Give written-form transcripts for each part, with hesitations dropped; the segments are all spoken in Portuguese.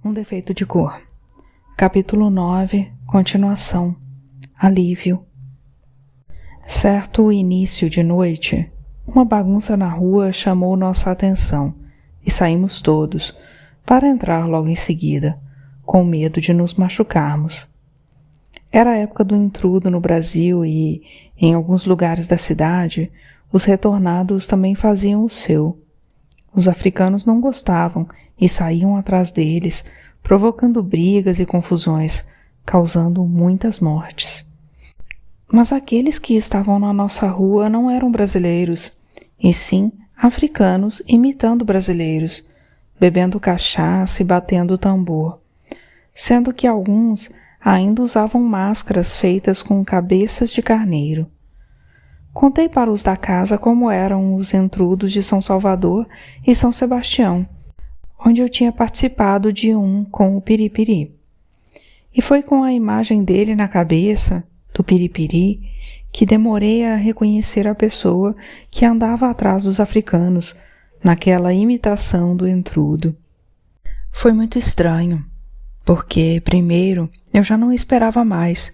Um defeito de cor. Capítulo 9. Continuação. Alívio. Certo início de noite, uma bagunça na rua chamou nossa atenção e saímos todos, para entrar logo em seguida, com medo de nos machucarmos. Era a época do intrudo no Brasil e, em alguns lugares da cidade, os retornados também faziam o seu. Os africanos não gostavam e saíam atrás deles, provocando brigas e confusões, causando muitas mortes. Mas aqueles que estavam na nossa rua não eram brasileiros, e sim africanos imitando brasileiros, bebendo cachaça e batendo tambor, sendo que alguns ainda usavam máscaras feitas com cabeças de carneiro. Contei para os da casa como eram os intrudos de São Salvador e São Sebastião, onde eu tinha participado de um com o Piripiri. E foi com a imagem dele na cabeça, do Piripiri, que demorei a reconhecer a pessoa que andava atrás dos africanos, naquela imitação do intrudo. Foi muito estranho, porque, primeiro, eu já não esperava mais,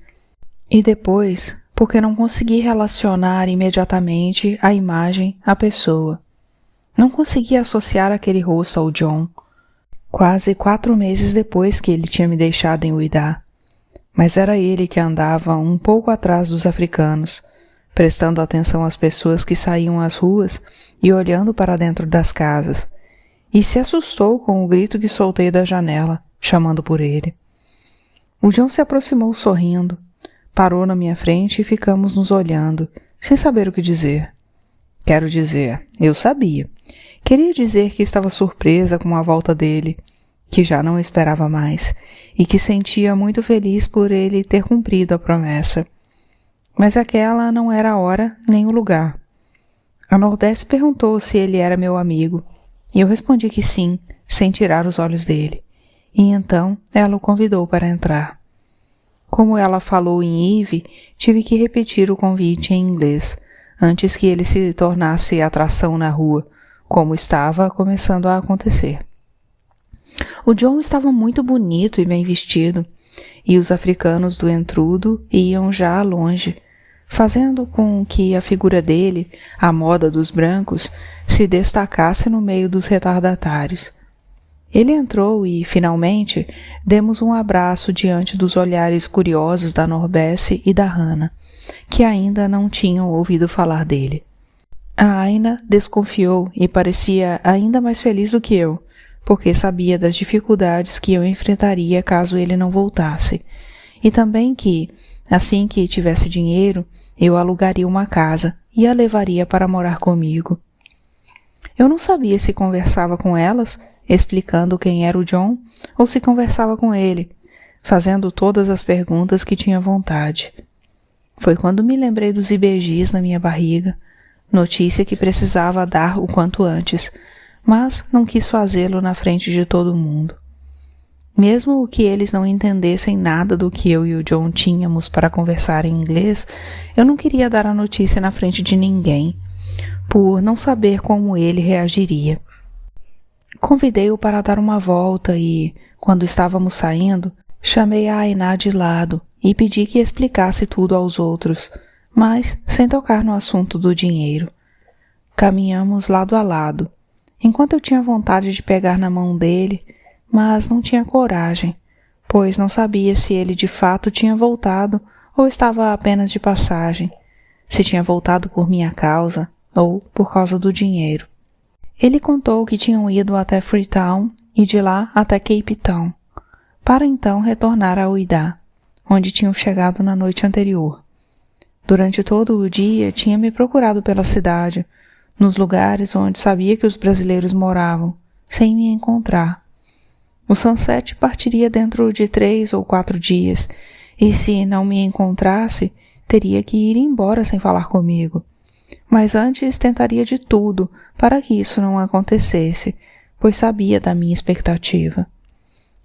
e depois, porque não consegui relacionar imediatamente a imagem à pessoa. Não consegui associar aquele rosto ao John, quase 4 meses depois que ele tinha me deixado em Uidá. Mas era ele que andava um pouco atrás dos africanos, prestando atenção às pessoas que saíam às ruas e olhando para dentro das casas, e se assustou com o grito que soltei da janela, chamando por ele. O John se aproximou sorrindo, parou na minha frente e ficamos nos olhando, sem saber o que dizer. Quero dizer, eu sabia. Queria dizer que estava surpresa com a volta dele, que já não esperava mais, e que sentia muito feliz por ele ter cumprido a promessa. Mas aquela não era a hora nem o lugar. A Nordeste perguntou se ele era meu amigo, e eu respondi que sim, sem tirar os olhos dele. E então ela o convidou para entrar. Como ela falou em Yves, tive que repetir o convite em inglês, antes que ele se tornasse atração na rua, como estava começando a acontecer. O John estava muito bonito e bem vestido, e os africanos do intrudo iam já longe, fazendo com que a figura dele, à moda dos brancos, se destacasse no meio dos retardatários. Ele entrou e, finalmente, demos um abraço diante dos olhares curiosos da Norbesse e da Hannah, que ainda não tinham ouvido falar dele. A Aina desconfiou e parecia ainda mais feliz do que eu, porque sabia das dificuldades que eu enfrentaria caso ele não voltasse, e também que, assim que tivesse dinheiro, eu alugaria uma casa e a levaria para morar comigo. Eu não sabia se conversava com elas, explicando quem era o John, ou se conversava com ele, fazendo todas as perguntas que tinha vontade. Foi quando me lembrei dos IBGs na minha barriga, notícia que precisava dar o quanto antes, mas não quis fazê-lo na frente de todo mundo. Mesmo que eles não entendessem nada do que eu e o John tínhamos para conversar em inglês, eu não queria dar a notícia na frente de ninguém, por não saber como ele reagiria. Convidei-o para dar uma volta e, quando estávamos saindo, chamei a Ainá de lado e pedi que explicasse tudo aos outros, mas sem tocar no assunto do dinheiro. Caminhamos lado a lado, enquanto eu tinha vontade de pegar na mão dele, mas não tinha coragem, pois não sabia se ele de fato tinha voltado ou estava apenas de passagem, se tinha voltado por minha causa ou por causa do dinheiro. Ele contou que tinham ido até Freetown e de lá até Cape Town, para então retornar a Uidá, onde tinham chegado na noite anterior. Durante todo o dia tinha me procurado pela cidade, nos lugares onde sabia que os brasileiros moravam, sem me encontrar. O Sunset partiria dentro de 3 ou 4 dias, e se não me encontrasse, teria que ir embora sem falar comigo. Mas antes tentaria de tudo para que isso não acontecesse, pois sabia da minha expectativa.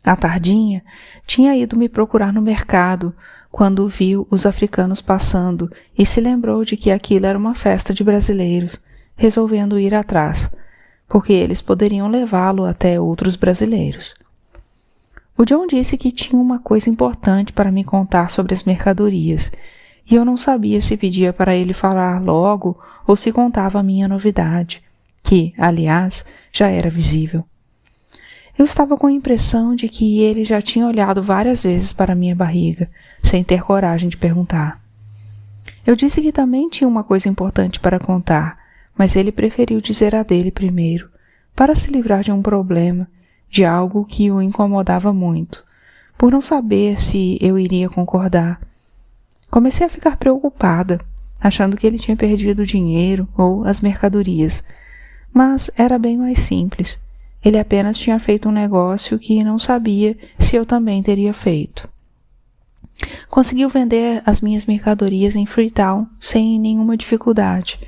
À tardinha, tinha ido me procurar no mercado, quando viu os africanos passando e se lembrou de que aquilo era uma festa de brasileiros, resolvendo ir atrás, porque eles poderiam levá-lo até outros brasileiros. O John disse que tinha uma coisa importante para me contar sobre as mercadorias, e eu não sabia se pedia para ele falar logo ou se contava a minha novidade, que, aliás, já era visível. Eu estava com a impressão de que ele já tinha olhado várias vezes para minha barriga, sem ter coragem de perguntar. Eu disse que também tinha uma coisa importante para contar, mas ele preferiu dizer a dele primeiro, para se livrar de um problema, de algo que o incomodava muito, por não saber se eu iria concordar. Comecei a ficar preocupada, achando que ele tinha perdido o dinheiro ou as mercadorias, mas era bem mais simples. Ele apenas tinha feito um negócio que não sabia se eu também teria feito. Conseguiu vender as minhas mercadorias em Freetown sem nenhuma dificuldade,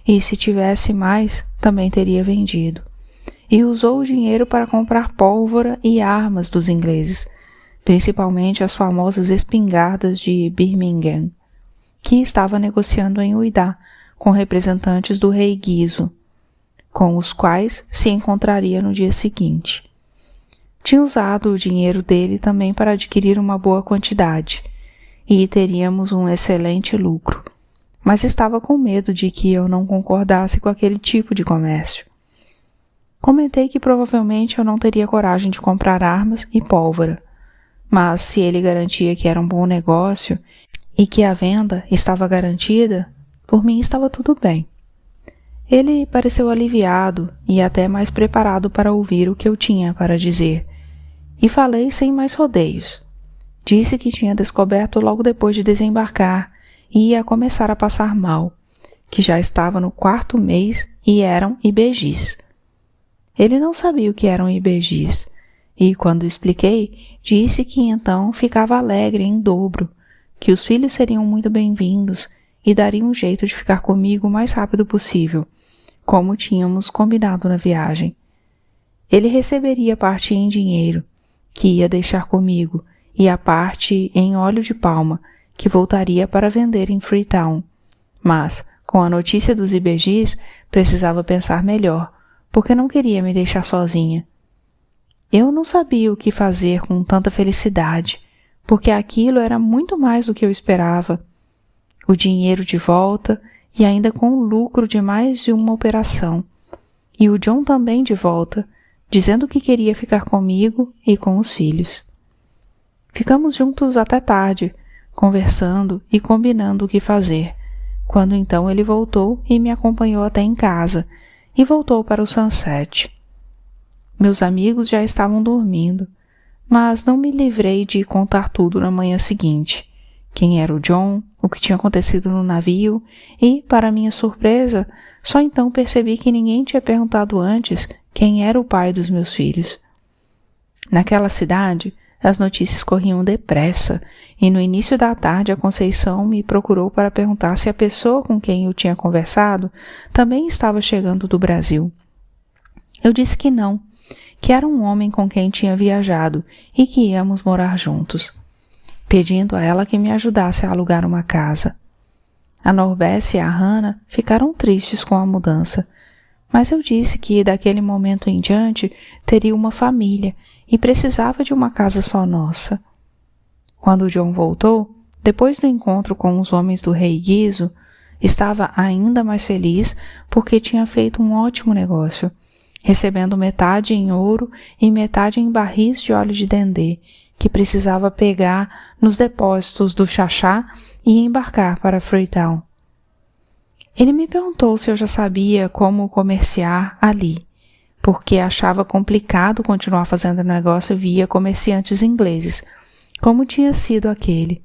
e se tivesse mais, também teria vendido. E usou o dinheiro para comprar pólvora e armas dos ingleses, principalmente as famosas espingardas de Birmingham, que estava negociando em Uidá com representantes do rei Guizo, com os quais se encontraria no dia seguinte. Tinha usado o dinheiro dele também para adquirir uma boa quantidade, e teríamos um excelente lucro, mas estava com medo de que eu não concordasse com aquele tipo de comércio. Comentei que provavelmente eu não teria coragem de comprar armas e pólvora, mas se ele garantia que era um bom negócio e que a venda estava garantida, por mim estava tudo bem. Ele pareceu aliviado e até mais preparado para ouvir o que eu tinha para dizer, e falei sem mais rodeios. Disse que tinha descoberto logo depois de desembarcar e ia começar a passar mal, que já estava no 4º mês e eram IBGs. Ele não sabia o que eram IBGs, e quando expliquei, disse que então ficava alegre em dobro, que os filhos seriam muito bem-vindos e daria um jeito de ficar comigo o mais rápido possível, como tínhamos combinado na viagem. Ele receberia parte em dinheiro, que ia deixar comigo, e a parte em óleo de palma, que voltaria para vender em Freetown. Mas, com a notícia dos IBGs, precisava pensar melhor, porque não queria me deixar sozinha. Eu não sabia o que fazer com tanta felicidade, porque aquilo era muito mais do que eu esperava. O dinheiro de volta e ainda com o lucro de mais de uma operação. E o John também de volta, dizendo que queria ficar comigo e com os filhos. Ficamos juntos até tarde, conversando e combinando o que fazer, quando então ele voltou e me acompanhou até em casa, e voltou para o Sunset. Meus amigos já estavam dormindo, mas não me livrei de contar tudo na manhã seguinte. Quem era o John, o que tinha acontecido no navio e, para minha surpresa, só então percebi que ninguém tinha perguntado antes quem era o pai dos meus filhos. Naquela cidade, as notícias corriam depressa e no início da tarde a Conceição me procurou para perguntar se a pessoa com quem eu tinha conversado também estava chegando do Brasil. Eu disse que não, que era um homem com quem tinha viajado e que íamos morar juntos, pedindo a ela que me ajudasse a alugar uma casa. A Norbesse e a Hannah ficaram tristes com a mudança, mas eu disse que daquele momento em diante teria uma família e precisava de uma casa só nossa. Quando John voltou, depois do encontro com os homens do rei Guizo, estava ainda mais feliz porque tinha feito um ótimo negócio, recebendo metade em ouro e metade em barris de óleo de dendê, que precisava pegar nos depósitos do Xaxá e embarcar para Freetown. Ele me perguntou se eu já sabia como comerciar ali, porque achava complicado continuar fazendo negócio via comerciantes ingleses, como tinha sido aquele.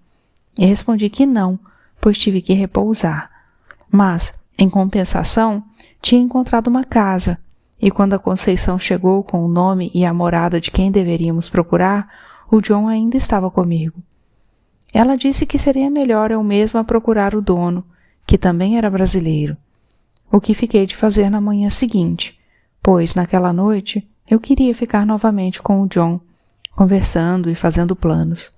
E respondi que não, pois tive que repousar. Mas, em compensação, tinha encontrado uma casa, e quando a Conceição chegou com o nome e a morada de quem deveríamos procurar, o John ainda estava comigo. Ela disse que seria melhor eu mesma procurar o dono, que também era brasileiro, o que fiquei de fazer na manhã seguinte, pois naquela noite eu queria ficar novamente com o John, conversando e fazendo planos.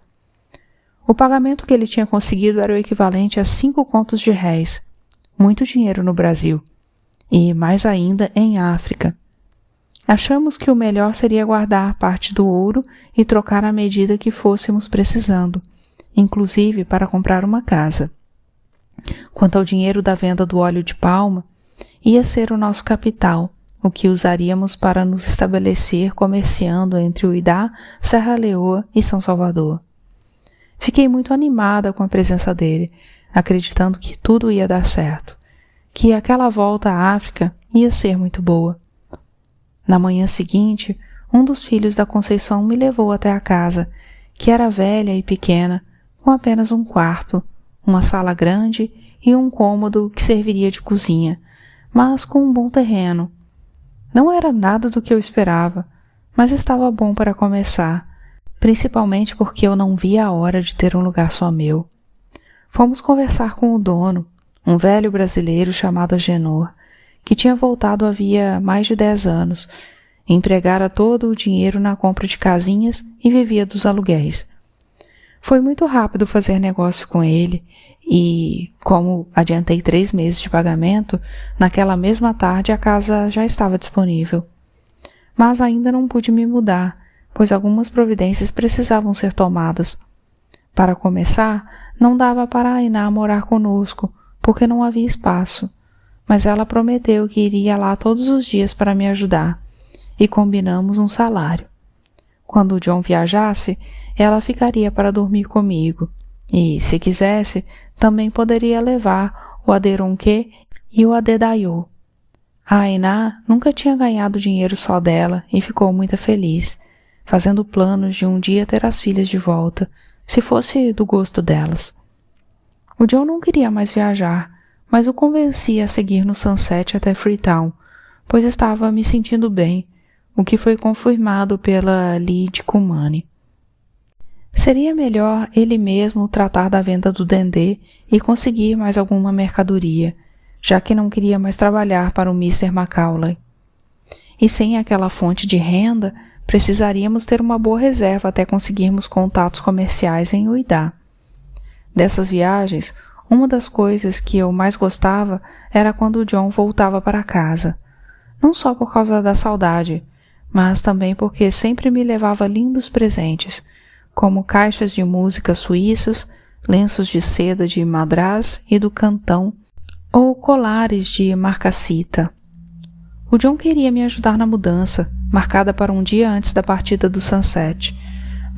O pagamento que ele tinha conseguido era o equivalente a 5 contos de réis, muito dinheiro no Brasil, e mais ainda em África. Achamos que o melhor seria guardar parte do ouro e trocar à medida que fôssemos precisando, inclusive para comprar uma casa. Quanto ao dinheiro da venda do óleo de palma, ia ser o nosso capital, o que usaríamos para nos estabelecer comerciando entre Uidá, Serra Leoa e São Salvador. Fiquei muito animada com a presença dele, acreditando que tudo ia dar certo, que aquela volta à África ia ser muito boa. Na manhã seguinte, um dos filhos da Conceição me levou até a casa, que era velha e pequena, com apenas um quarto, uma sala grande e um cômodo que serviria de cozinha, mas com um bom terreno. Não era nada do que eu esperava, mas estava bom para começar, principalmente porque eu não via a hora de ter um lugar só meu. Fomos conversar com o dono, um velho brasileiro chamado Agenor, que tinha voltado havia mais de 10 anos, empregara todo o dinheiro na compra de casinhas e vivia dos aluguéis. Foi muito rápido fazer negócio com ele e, como adiantei 3 meses de pagamento, naquela mesma tarde a casa já estava disponível. Mas ainda não pude me mudar, pois algumas providências precisavam ser tomadas. Para começar, não dava para a Iná morar conosco, porque não havia espaço, mas ela prometeu que iria lá todos os dias para me ajudar, e combinamos um salário. Quando o John viajasse, ela ficaria para dormir comigo, e, se quisesse, também poderia levar o Aderonque e o Adedayo. A Iná nunca tinha ganhado dinheiro só dela e ficou muito feliz, fazendo planos de um dia ter as filhas de volta, se fosse do gosto delas. O John não queria mais viajar, mas o convenci a seguir no Sunset até Freetown, pois estava me sentindo bem, o que foi confirmado pela Lyd Cumani. Seria melhor ele mesmo tratar da venda do dendê e conseguir mais alguma mercadoria, já que não queria mais trabalhar para o Mr. Macaulay. E sem aquela fonte de renda, precisaríamos ter uma boa reserva até conseguirmos contatos comerciais em Uidá. Dessas viagens, uma das coisas que eu mais gostava era quando o John voltava para casa, não só por causa da saudade, mas também porque sempre me levava lindos presentes, como caixas de música suíços, lenços de seda de Madrás e do Cantão, ou colares de marcacita. O John queria me ajudar na mudança, marcada para um dia antes da partida do Sunset,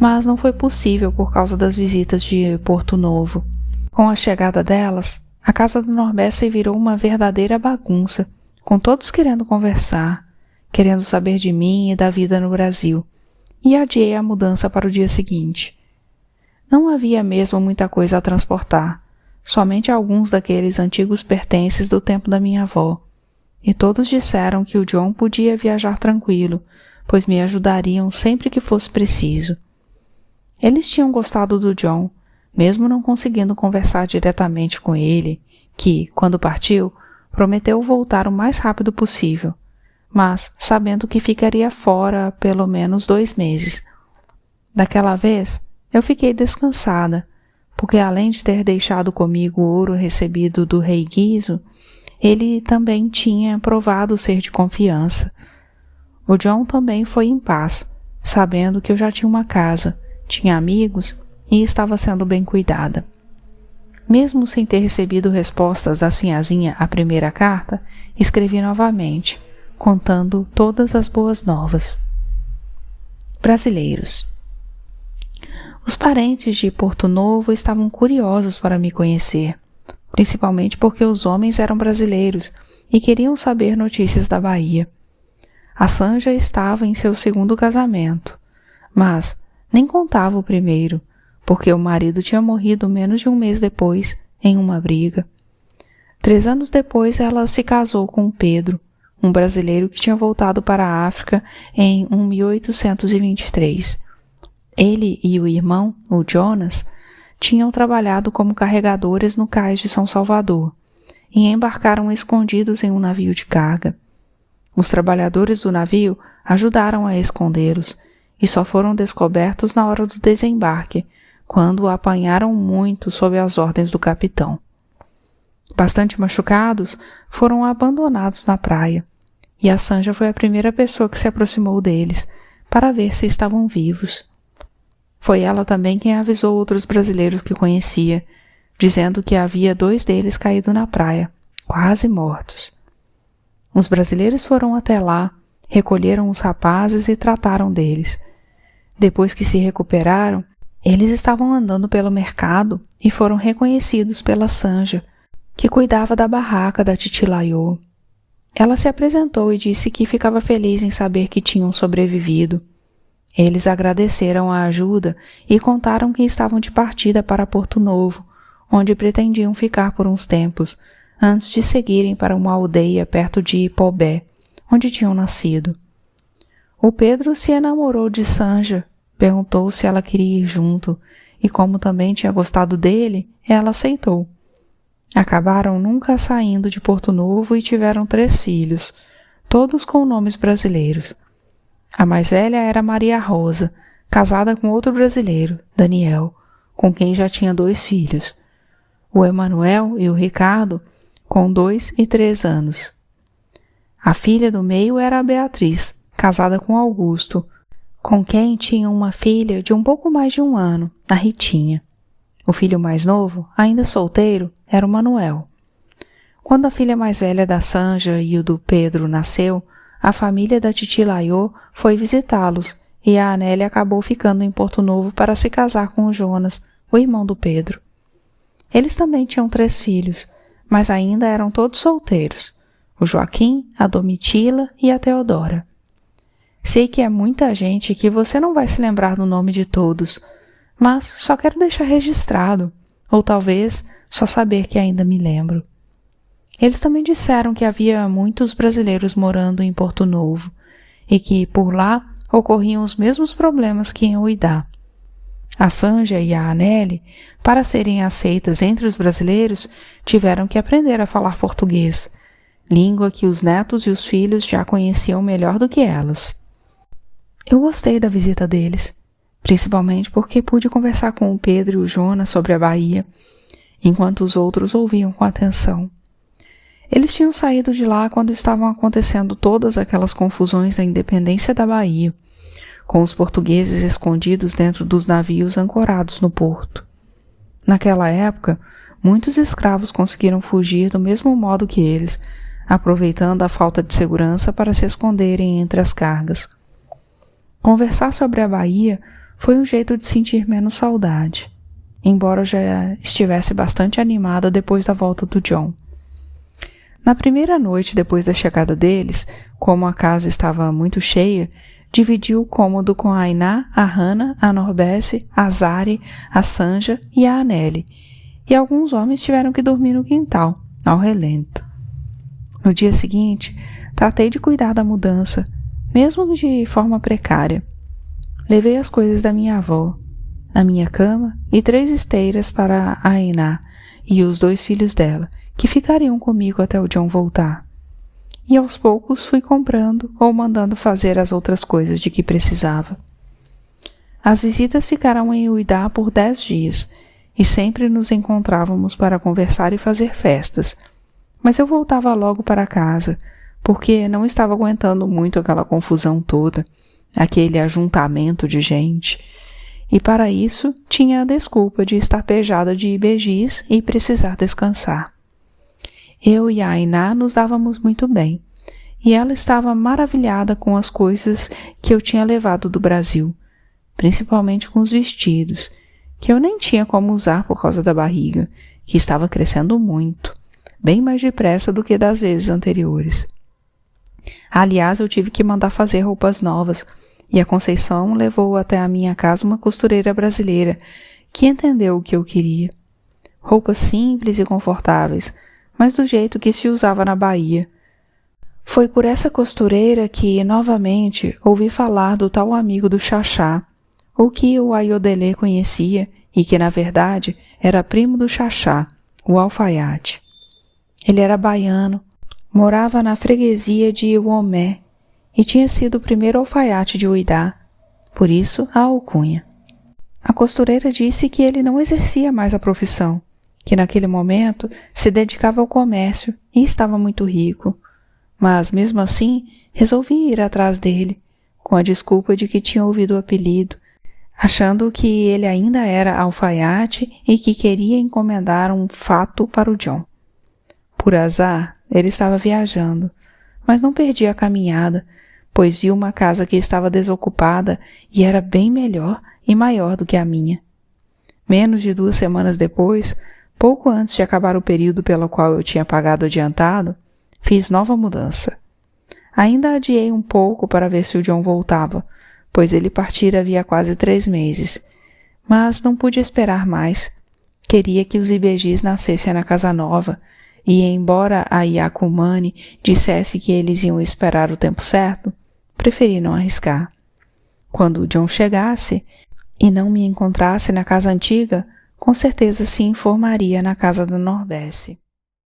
mas não foi possível por causa das visitas de Porto Novo. Com a chegada delas, a casa do Norbesse virou uma verdadeira bagunça, com todos querendo conversar, querendo saber de mim e da vida no Brasil, e adiei a mudança para o dia seguinte. Não havia mesmo muita coisa a transportar, somente alguns daqueles antigos pertences do tempo da minha avó, e todos disseram que o John podia viajar tranquilo, pois me ajudariam sempre que fosse preciso. Eles tinham gostado do John, mesmo não conseguindo conversar diretamente com ele, que, quando partiu, prometeu voltar o mais rápido possível, mas sabendo que ficaria fora pelo menos 2 meses. Daquela vez, eu fiquei descansada, porque além de ter deixado comigo o ouro recebido do rei Guizo, ele também tinha provado ser de confiança. O John também foi em paz, sabendo que eu já tinha uma casa, tinha amigos e estava sendo bem cuidada. Mesmo sem ter recebido respostas da sinhazinha à primeira carta, escrevi novamente, contando todas as boas novas. Brasileiros. Os parentes de Porto Novo estavam curiosos para me conhecer, principalmente porque os homens eram brasileiros e queriam saber notícias da Bahia. A Sanja estava em seu 2º casamento, mas nem contava o primeiro, porque o marido tinha morrido menos de 1 mês depois, em uma briga. 3 anos depois ela se casou com Pedro, um brasileiro que tinha voltado para a África em 1823. Ele e o irmão, o Jonas, tinham trabalhado como carregadores no cais de São Salvador e embarcaram escondidos em um navio de carga. Os trabalhadores do navio ajudaram a escondê-los e só foram descobertos na hora do desembarque, quando apanharam muito sob as ordens do capitão. Bastante machucados, foram abandonados na praia, e a Sanja foi a primeira pessoa que se aproximou deles para ver se estavam vivos. Foi ela também quem avisou outros brasileiros que conhecia, dizendo que havia 2 deles caído na praia, quase mortos. Os brasileiros foram até lá, recolheram os rapazes e trataram deles. Depois que se recuperaram, eles estavam andando pelo mercado e foram reconhecidos pela Sanja, que cuidava da barraca da Titilayo. Ela se apresentou e disse que ficava feliz em saber que tinham sobrevivido. Eles agradeceram a ajuda e contaram que estavam de partida para Porto Novo, onde pretendiam ficar por uns tempos, antes de seguirem para uma aldeia perto de Ipobé, onde tinham nascido. O Pedro se enamorou de Sanja, perguntou se ela queria ir junto, e como também tinha gostado dele, ela aceitou. Acabaram nunca saindo de Porto Novo e tiveram 3 filhos, todos com nomes brasileiros. A mais velha era Maria Rosa, casada com outro brasileiro, Daniel, com quem já tinha 2 filhos. O Emanuel e o Ricardo, com 2 e 3 anos. A filha do meio era a Beatriz, casada com Augusto, com quem tinha uma filha de um pouco mais de 1 ano, a Ritinha. O filho mais novo, ainda solteiro, era o Manuel. Quando a filha mais velha da Sanja e o do Pedro nasceu, a família da Titilayo foi visitá-los e a Anélia acabou ficando em Porto Novo para se casar com o Jonas, o irmão do Pedro. Eles também tinham 3 filhos, mas ainda eram todos solteiros, o Joaquim, a Domitila e a Teodora. Sei que é muita gente que você não vai se lembrar do nome de todos, mas só quero deixar registrado, ou talvez só saber que ainda me lembro. Eles também disseram que havia muitos brasileiros morando em Porto Novo e que, por lá, ocorriam os mesmos problemas que em Uidá. A Sanja e a Aneli, para serem aceitas entre os brasileiros, tiveram que aprender a falar português, língua que os netos e os filhos já conheciam melhor do que elas. Eu gostei da visita deles, principalmente porque pude conversar com o Pedro e o Jonas sobre a Bahia, enquanto os outros ouviam com atenção. Eles tinham saído de lá quando estavam acontecendo todas aquelas confusões da independência da Bahia, com os portugueses escondidos dentro dos navios ancorados no porto. Naquela época, muitos escravos conseguiram fugir do mesmo modo que eles, aproveitando a falta de segurança para se esconderem entre as cargas. Conversar sobre a Bahia foi um jeito de sentir menos saudade, embora eu já estivesse bastante animada depois da volta do John. Na primeira noite depois da chegada deles, como a casa estava muito cheia, dividi o cômodo com a Ainá, a Hannah, a Norbesse, a Zari, a Sanja e a Aneli, e alguns homens tiveram que dormir no quintal, ao relento. No dia seguinte, tratei de cuidar da mudança, mesmo de forma precária. Levei as coisas da minha avó, a minha cama e 3 esteiras para a Ainá e os 2 filhos dela, que ficariam comigo até o John voltar. E aos poucos fui comprando ou mandando fazer as outras coisas de que precisava. As visitas ficaram em Uidá por 10 dias, e sempre nos encontrávamos para conversar e fazer festas, mas eu voltava logo para casa, porque não estava aguentando muito aquela confusão toda, aquele ajuntamento de gente, e para isso tinha a desculpa de estar pejada de ibejis e precisar descansar. Eu e a Ainá nos dávamos muito bem, e ela estava maravilhada com as coisas que eu tinha levado do Brasil, principalmente com os vestidos, que eu nem tinha como usar por causa da barriga, que estava crescendo muito, bem mais depressa do que das vezes anteriores. Aliás, eu tive que mandar fazer roupas novas, e a Conceição levou até a minha casa uma costureira brasileira, que entendeu o que eu queria. Roupas simples e confortáveis, mas do jeito que se usava na Bahia. Foi por essa costureira que, novamente, ouvi falar do tal amigo do Xaxá, o que o Ayodelê conhecia e que, na verdade, era primo do Xaxá, o alfaiate. Ele era baiano, morava na freguesia de Uomé e tinha sido o primeiro alfaiate de Uidá, por isso a alcunha. A costureira disse que ele não exercia mais a profissão, que naquele momento se dedicava ao comércio e estava muito rico, mas mesmo assim resolvi ir atrás dele, com a desculpa de que tinha ouvido o apelido, achando que ele ainda era alfaiate e que queria encomendar um fato para o John. Por azar, ele estava viajando, mas não perdi a caminhada, pois vi uma casa que estava desocupada e era bem melhor e maior do que a minha. Menos de 2 semanas depois, pouco antes de acabar o período pelo qual eu tinha pagado adiantado, fiz nova mudança. Ainda adiei um pouco para ver se o John voltava, pois ele partira havia quase 3 meses. Mas não pude esperar mais. Queria que os IBGs nascessem na casa nova, e embora a Yakumani dissesse que eles iam esperar o tempo certo, preferi não arriscar. Quando o John chegasse e não me encontrasse na casa antiga, com certeza se informaria na casa da Norbesse.